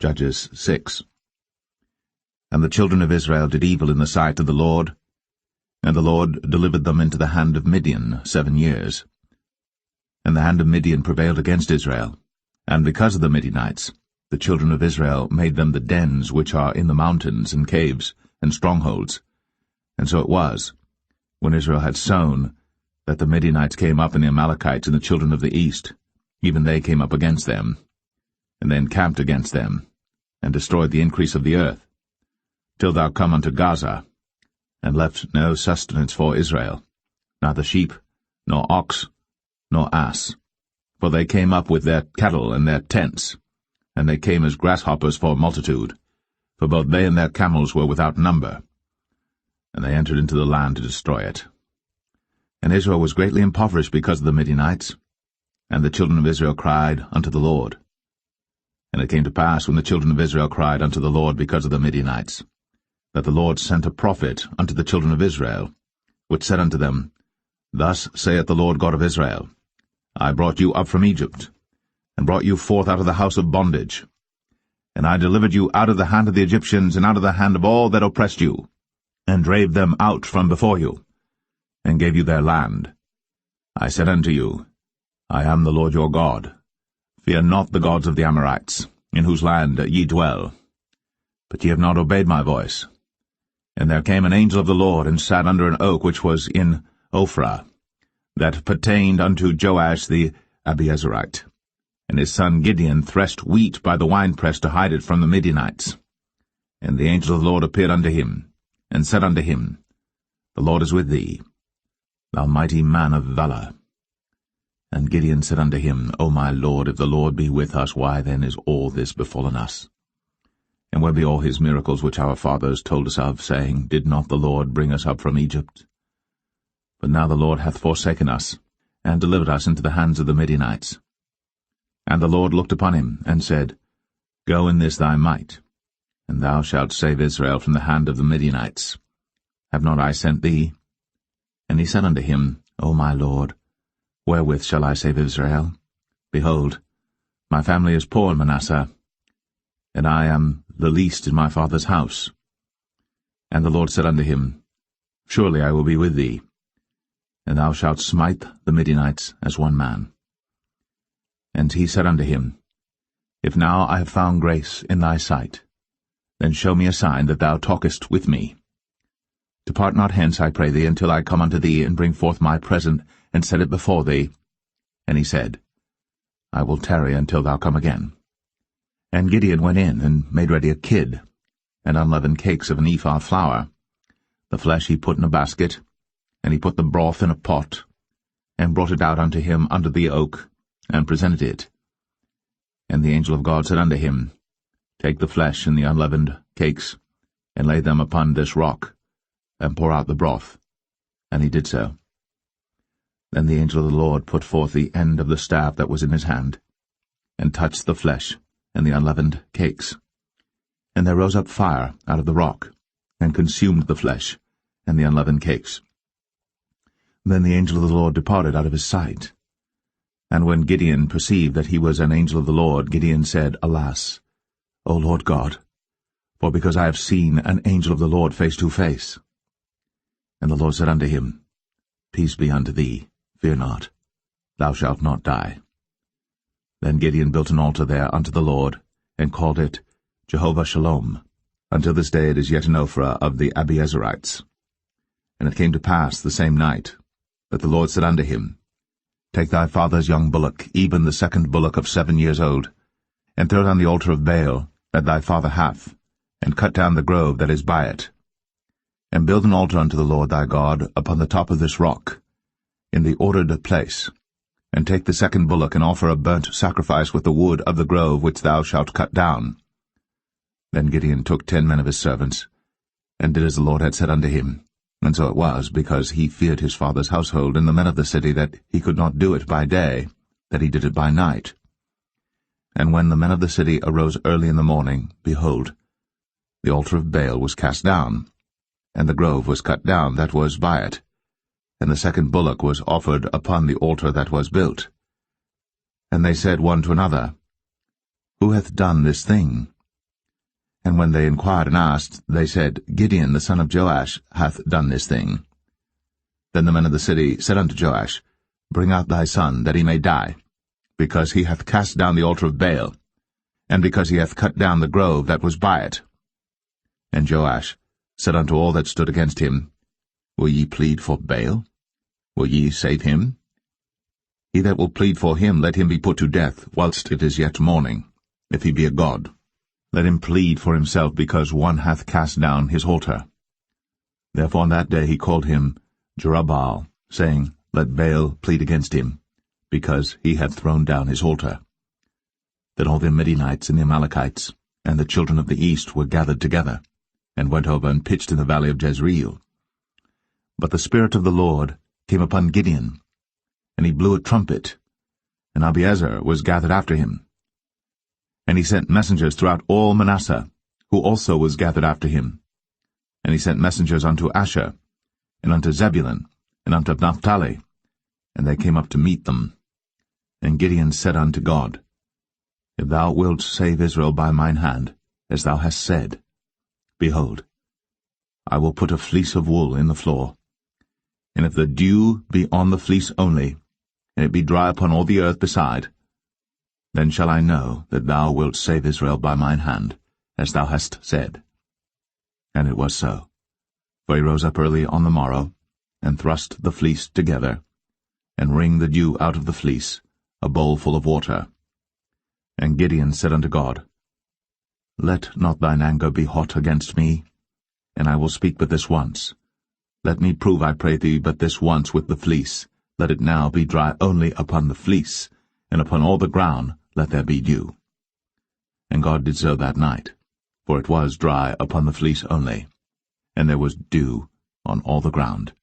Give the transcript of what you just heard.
Judges 6. And the children of Israel did evil in the sight of the Lord, and the Lord delivered them into the hand of Midian 7 years. And the hand of Midian prevailed against Israel, and because of the Midianites, the children of Israel made them the dens which are in the mountains and caves and strongholds. And so it was, when Israel had sown, that the Midianites came up, and the Amalekites and the children of the east, even they came up against them, and they encamped against them, and destroyed the increase of the earth, till thou come unto Gaza, and left no sustenance for Israel, neither sheep, nor ox, nor ass. For they came up with their cattle and their tents, and they came as grasshoppers for multitude, for both they and their camels were without number. And they entered into the land to destroy it. And Israel was greatly impoverished because of the Midianites, and the children of Israel cried unto the Lord. And it came to pass, when the children of Israel cried unto the Lord because of the Midianites, that the Lord sent a prophet unto the children of Israel, which said unto them, Thus saith the Lord God of Israel, I brought you up from Egypt, and brought you forth out of the house of bondage. And I delivered you out of the hand of the Egyptians, and out of the hand of all that oppressed you, and drave them out from before you, and gave you their land. I said unto you, I am the Lord your God. Fear not the gods of the Amorites, in whose land ye dwell. But ye have not obeyed my voice. And there came an angel of the Lord, and sat under an oak which was in Ophrah, that pertained unto Joash the Abiezrite. And his son Gideon threshed wheat by the winepress to hide it from the Midianites. And the angel of the Lord appeared unto him, and said unto him, The Lord is with thee, thou mighty man of valour. And Gideon said unto him, O my Lord, if the Lord be with us, why then is all this befallen us? And where be all his miracles which our fathers told us of, saying, Did not the Lord bring us up from Egypt? But now the Lord hath forsaken us, and delivered us into the hands of the Midianites. And the Lord looked upon him, and said, Go in this thy might, and thou shalt save Israel from the hand of the Midianites. Have not I sent thee? And he said unto him, O my Lord, wherewith shall I save Israel? Behold, my family is poor in Manasseh, and I am the least in my father's house. And the Lord said unto him, Surely I will be with thee, and thou shalt smite the Midianites as one man. And he said unto him, If now I have found grace in thy sight, then show me a sign that thou talkest with me. Depart not hence, I pray thee, until I come unto thee, and bring forth my present, and set it before thee. And he said, I will tarry until thou come again. And Gideon went in, and made ready a kid, and unleavened cakes of an ephah flour. The flesh he put in a basket, and he put the broth in a pot, and brought it out unto him under the oak, and presented it. And the angel of God said unto him, Take the flesh and the unleavened cakes, and lay them upon this rock, and pour out the broth. And he did so. Then the angel of the Lord put forth the end of the staff that was in his hand, and touched the flesh and the unleavened cakes. And there rose up fire out of the rock, and consumed the flesh and the unleavened cakes. Then the angel of the Lord departed out of his sight. And when Gideon perceived that he was an angel of the Lord, Gideon said, Alas, O Lord God, for because I have seen an angel of the Lord face to face. And the Lord said unto him, Peace be unto thee, fear not, thou shalt not die. Then Gideon built an altar there unto the Lord, and called it Jehovah Shalom. Until this day it is yet in Ophrah of the Abiezrites. And it came to pass the same night, that the Lord said unto him, Take thy father's young bullock, even the second bullock of 7 years old, and throw down the altar of Baal that thy father hath, and cut down the grove that is by it. And build an altar unto the Lord thy God upon the top of this rock, in the ordered place, and take the second bullock, and offer a burnt sacrifice with the wood of the grove which thou shalt cut down. Then Gideon took 10 men of his servants, and did as the Lord had said unto him. And so it was, because he feared his father's household and the men of the city, that he could not do it by day, that he did it by night. And when the men of the city arose early in the morning, behold, the altar of Baal was cast down, and the grove was cut down that was by it, and the second bullock was offered upon the altar that was built. And they said one to another, Who hath done this thing? And when they inquired and asked, they said, Gideon the son of Joash hath done this thing. Then the men of the city said unto Joash, Bring out thy son, that he may die, because he hath cast down the altar of Baal, and because he hath cut down the grove that was by it. And Joash said unto all that stood against him, Will ye plead for Baal? Will ye save him? He that will plead for him, let him be put to death, whilst it is yet morning, if he be a god. Let him plead for himself, because one hath cast down his altar. Therefore on that day he called him Jerubbaal, saying, Let Baal plead against him, because he hath thrown down his altar. Then all the Midianites and the Amalekites, and the children of the east were gathered together, and went over and pitched in the valley of Jezreel. But the Spirit of the Lord came upon Gideon, and he blew a trumpet, and Abiezer was gathered after him. And he sent messengers throughout all Manasseh, who also was gathered after him. And he sent messengers unto Asher, and unto Zebulun, and unto Naphtali, and they came up to meet them. And Gideon said unto God, If thou wilt save Israel by mine hand, as thou hast said, behold, I will put a fleece of wool in the floor. And if the dew be on the fleece only, and it be dry upon all the earth beside, then shall I know that thou wilt save Israel by mine hand, as thou hast said. And it was so. For he rose up early on the morrow, and thrust the fleece together, and wring the dew out of the fleece, a bowl full of water. And Gideon said unto God, Let not thine anger be hot against me, and I will speak but this once. Let me prove, I pray thee, but this once with the fleece. Let it now be dry only upon the fleece, and upon all the ground let there be dew. And God did so that night, for it was dry upon the fleece only, and there was dew on all the ground.